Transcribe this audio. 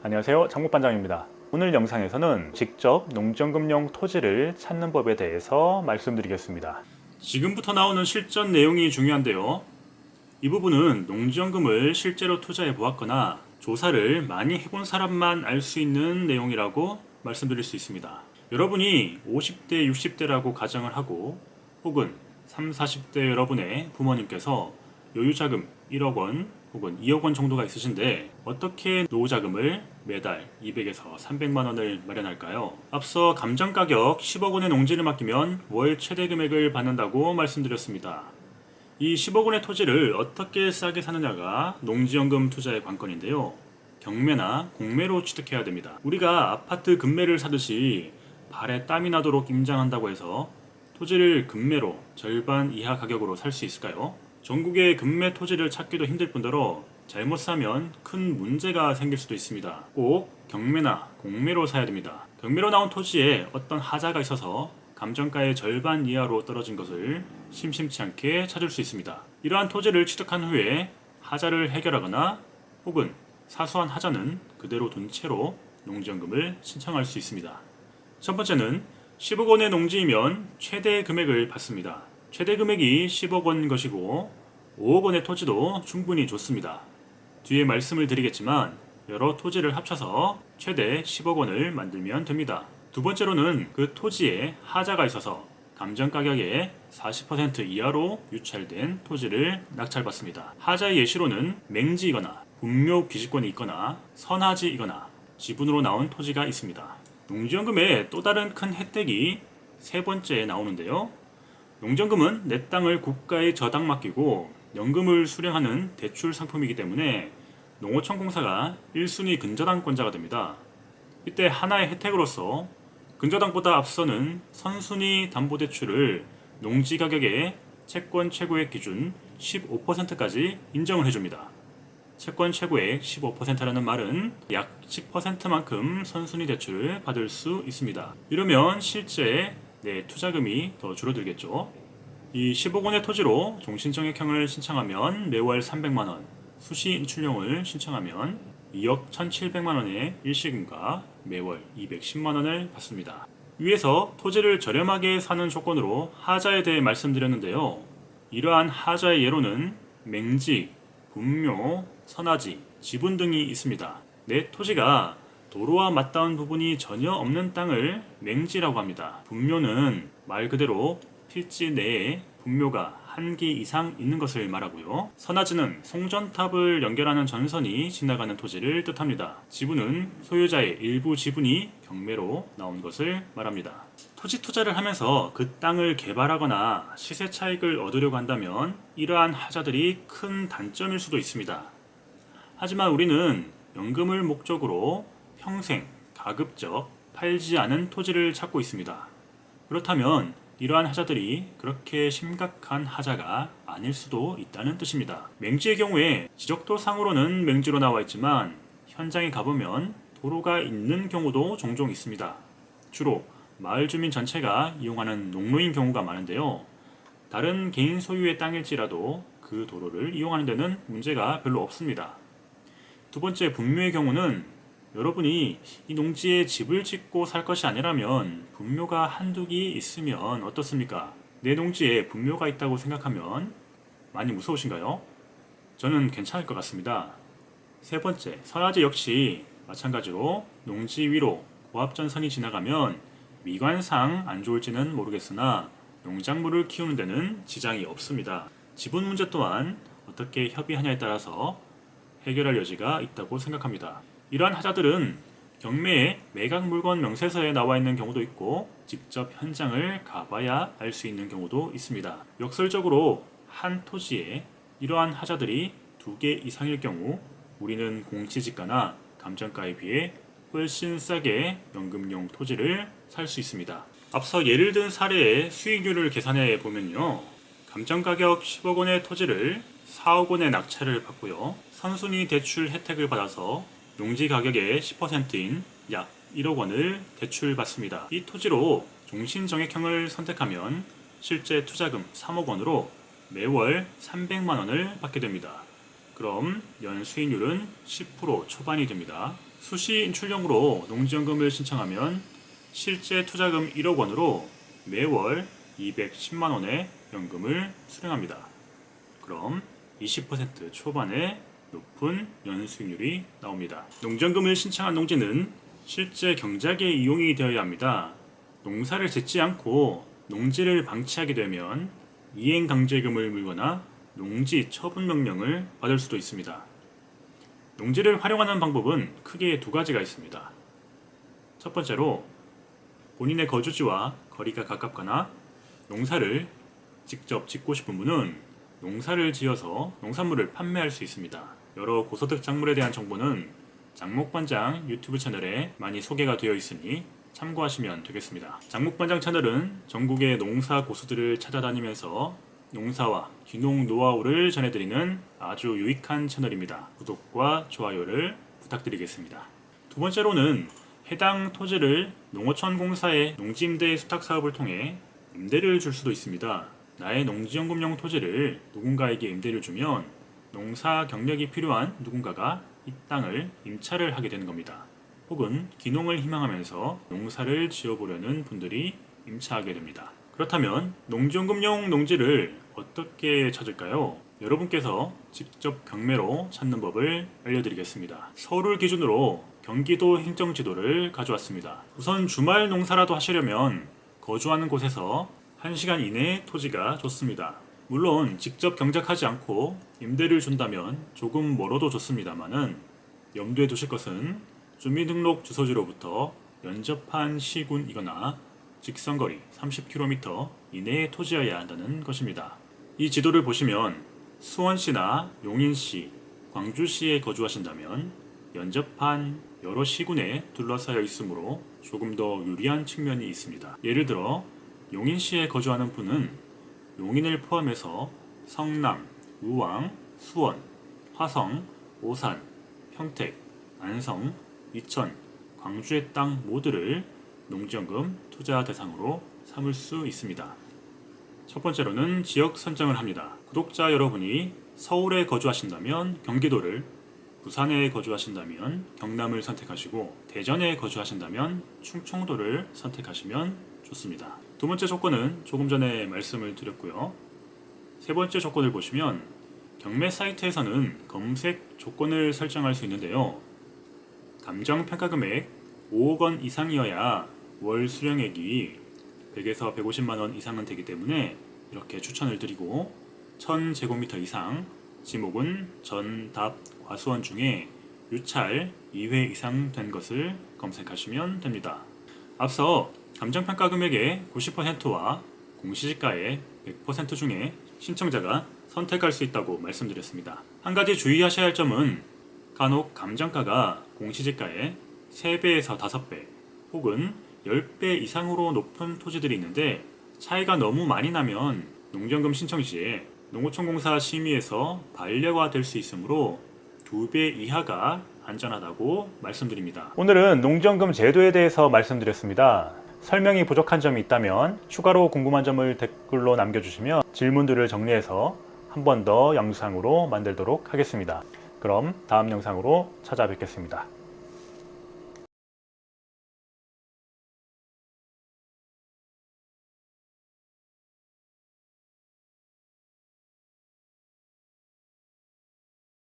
안녕하세요, 장목반장입니다. 오늘 영상에서는 직접 농지연금용 토지를 찾는 법에 대해서 말씀드리겠습니다. 지금부터 나오는 실전 내용이 중요한데요. 이 부분은 농지연금을 실제로 투자해 보았거나 조사를 많이 해본 사람만 알 수 있는 내용이라고 말씀드릴 수 있습니다. 여러분이 50대, 60대라고 가정을 하고 혹은 30, 40대 여러분의 부모님께서 여유자금 1억 원 혹은 2억 원 정도가 있으신데 어떻게 노후자금을 매달 200에서 300만 원을 마련할까요? 앞서 감정가격 10억 원의 농지를 맡기면 월 최대 금액을 받는다고 말씀드렸습니다. 이 10억 원의 토지를 어떻게 싸게 사느냐가 농지연금 투자의 관건인데요. 경매나 공매로 취득해야 됩니다. 우리가 아파트 금매를 사듯이 발에 땀이 나도록 임장한다고 해서 토지를 금매로 절반 이하 가격으로 살 수 있을까요? 전국의 금매 토지를 찾기도 힘들 뿐더러 잘못 사면 큰 문제가 생길 수도 있습니다. 꼭 경매나 공매로 사야 됩니다. 경매로 나온 토지에 어떤 하자가 있어서 감정가의 절반 이하로 떨어진 것을 심심치 않게 찾을 수 있습니다. 이러한 토지를 취득한 후에 하자를 해결하거나 혹은 사소한 하자는 그대로 둔 채로 농지연금을 신청할 수 있습니다. 첫 번째는 10억 원의 농지이면 최대 금액을 받습니다. 최대 금액이 10억 원인 것이고 5억 원의 토지도 충분히 좋습니다. 뒤에 말씀을 드리겠지만 여러 토지를 합쳐서 최대 10억 원을 만들면 됩니다. 두 번째로는 그 토지에 하자가 있어서 감정가격의 40% 이하로 유찰된 토지를 낙찰받습니다. 하자의 예시로는 맹지이거나 분묘 기지권이 있거나 선하지이거나 지분으로 나온 토지가 있습니다. 농지연금의 또 다른 큰 혜택이 세 번째에 나오는데요. 농지연금은 내 땅을 국가에 저당 맡기고 연금을 수령하는 대출 상품이기 때문에 농어촌공사가 1순위 근저당권자가 됩니다. 이때 하나의 혜택으로서 근저당보다 앞서는 선순위 담보대출을 농지가격의 채권 최고액 기준 15%까지 인정을 해줍니다. 채권 최고액 15%라는 말은 약 10%만큼 선순위 대출을 받을 수 있습니다. 이러면 실제 내 투자금이 더 줄어들겠죠. 이 10억 원의 토지로 종신정액형을 신청하면 매월 300만 원, 수시 인출형을 신청하면 2억 1,700만 원의 일시금과 매월 210만 원을 받습니다. 위에서 토지를 저렴하게 사는 조건으로 하자에 대해 말씀드렸는데요. 이러한 하자의 예로는 맹지, 분묘, 선하지, 지분 등이 있습니다. 내 토지가 도로와 맞닿은 부분이 전혀 없는 땅을 맹지라고 합니다. 분묘는 말 그대로 필지 내에 분묘가 한 기 이상 있는 것을 말하고요. 선하지는 송전탑을 연결하는 전선이 지나가는 토지를 뜻합니다. 지분은 소유자의 일부 지분이 경매로 나온 것을 말합니다. 토지 투자를 하면서 그 땅을 개발하거나 시세 차익을 얻으려고 한다면 이러한 하자들이 큰 단점일 수도 있습니다. 하지만 우리는 연금을 목적으로 평생 가급적 팔지 않은 토지를 찾고 있습니다. 그렇다면 이러한 하자들이 그렇게 심각한 하자가 아닐 수도 있다는 뜻입니다. 맹지의 경우에 지적도상으로는 맹지로 나와 있지만 현장에 가보면 도로가 있는 경우도 종종 있습니다. 주로 마을 주민 전체가 이용하는 농로인 경우가 많은데요. 다른 개인 소유의 땅일지라도 그 도로를 이용하는 데는 문제가 별로 없습니다. 두 번째, 분묘의 경우는 여러분이 이 농지에 집을 짓고 살 것이 아니라면 분묘가 한두 기 있으면 어떻습니까? 내 농지에 분묘가 있다고 생각하면 많이 무서우신가요? 저는 괜찮을 것 같습니다. 세 번째, 선하지 역시 마찬가지로 농지 위로 고압전선이 지나가면 미관상 안 좋을지는 모르겠으나 농작물을 키우는 데는 지장이 없습니다. 지분 문제 또한 어떻게 협의하냐에 따라서 해결할 여지가 있다고 생각합니다. 이러한 하자들은 경매에 매각 물건 명세서에 나와 있는 경우도 있고 직접 현장을 가봐야 알 수 있는 경우도 있습니다. 역설적으로 한 토지에 이러한 하자들이 2개 이상일 경우 우리는 공시지가나 감정가에 비해 훨씬 싸게 연금용 토지를 살 수 있습니다. 앞서 예를 든 사례의 수익률을 계산해 보면요. 감정가격 10억 원의 토지를 4억 원의 낙찰을 받고요. 선순위 대출 혜택을 받아서 농지 가격의 10%인 약 1억 원을 대출받습니다. 이 토지로 종신정액형을 선택하면 실제 투자금 3억 원으로 매월 300만 원을 받게 됩니다. 그럼 연 수익률은 10% 초반이 됩니다. 수시 인출용으로 농지연금을 신청하면 실제 투자금 1억 원으로 매월 210만 원의 연금을 수령합니다. 그럼 20% 초반의 높은 연수익률이 나옵니다. 농지연금을 신청한 농지는 실제 경작에 이용이 되어야 합니다. 농사를 짓지 않고 농지를 방치하게 되면 이행강제금을 물거나 농지 처분 명령을 받을 수도 있습니다. 농지를 활용하는 방법은 크게 두 가지가 있습니다. 첫 번째로 본인의 거주지와 거리가 가깝거나 농사를 직접 짓고 싶은 분은 농사를 지어서 농산물을 판매할 수 있습니다. 여러 고소득 작물에 대한 정보는 장목반장 유튜브 채널에 많이 소개가 되어 있으니 참고하시면 되겠습니다. 장목반장 채널은 전국의 농사 고수들을 찾아다니면서 농사와 귀농 노하우를 전해드리는 아주 유익한 채널입니다. 구독과 좋아요를 부탁드리겠습니다. 두 번째로는 해당 토지를 농어촌 공사의 농지임대 수탁사업을 통해 임대를 줄 수도 있습니다. 나의 농지연금용 토지를 누군가에게 임대를 주면 농사 경력이 필요한 누군가가 이 땅을 임차를 하게 되는 겁니다. 혹은 귀농을 희망하면서 농사를 지어보려는 분들이 임차하게 됩니다. 그렇다면 농지연금용 농지를 어떻게 찾을까요? 여러분께서 직접 경매로 찾는 법을 알려드리겠습니다. 서울을 기준으로 경기도 행정지도를 가져왔습니다. 우선 주말 농사라도 하시려면 거주하는 곳에서 1시간 이내의 토지가 좋습니다. 물론 직접 경작하지 않고 임대를 준다면 조금 멀어도 좋습니다만은 염두에 두실 것은 주민등록 주소지로부터 연접한 시군이거나 직선거리 30km 이내의 토지여야 한다는 것입니다. 이 지도를 보시면 수원시나 용인시, 광주시에 거주하신다면 연접한 여러 시군에 둘러싸여 있으므로 조금 더 유리한 측면이 있습니다. 예를 들어 용인시에 거주하는 분은 용인을 포함해서 성남, 의왕, 수원, 화성, 오산, 평택, 안성, 이천, 광주의 땅 모두를 농지연금 투자 대상으로 삼을 수 있습니다. 첫 번째로는 지역 선정을 합니다. 구독자 여러분이 서울에 거주하신다면 경기도를, 부산에 거주하신다면 경남을 선택하시고 대전에 거주하신다면 충청도를 선택하시면 좋습니다. 두 번째 조건은 조금 전에 말씀을 드렸고요. 세 번째 조건을 보시면 경매 사이트에서는 검색 조건을 설정할 수 있는데요. 감정평가금액 5억 원 이상이어야 월 수령액이 100에서 150만 원 이상은 되기 때문에 이렇게 추천을 드리고 1000제곱미터 이상, 지목은 전, 답, 과수원 중에 유찰 2회 이상 된 것을 검색하시면 됩니다. 앞서 감정평가 금액의 90%와 공시지가의 100% 중에 신청자가 선택할 수 있다고 말씀드렸습니다. 한 가지 주의하셔야 할 점은 간혹 감정가가 공시지가의 3배에서 5배 혹은 10배 이상으로 높은 토지들이 있는데 차이가 너무 많이 나면 농지연금 신청 시에 농어촌공사 심의에서 반려가 될 수 있으므로 2배 이하가 안전하다고 말씀드립니다. 오늘은 농지연금 제도에 대해서 말씀드렸습니다. 설명이 부족한 점이 있다면 추가로 궁금한 점을 댓글로 남겨주시면 질문들을 정리해서 한 번 더 영상으로 만들도록 하겠습니다. 그럼 다음 영상으로 찾아뵙겠습니다.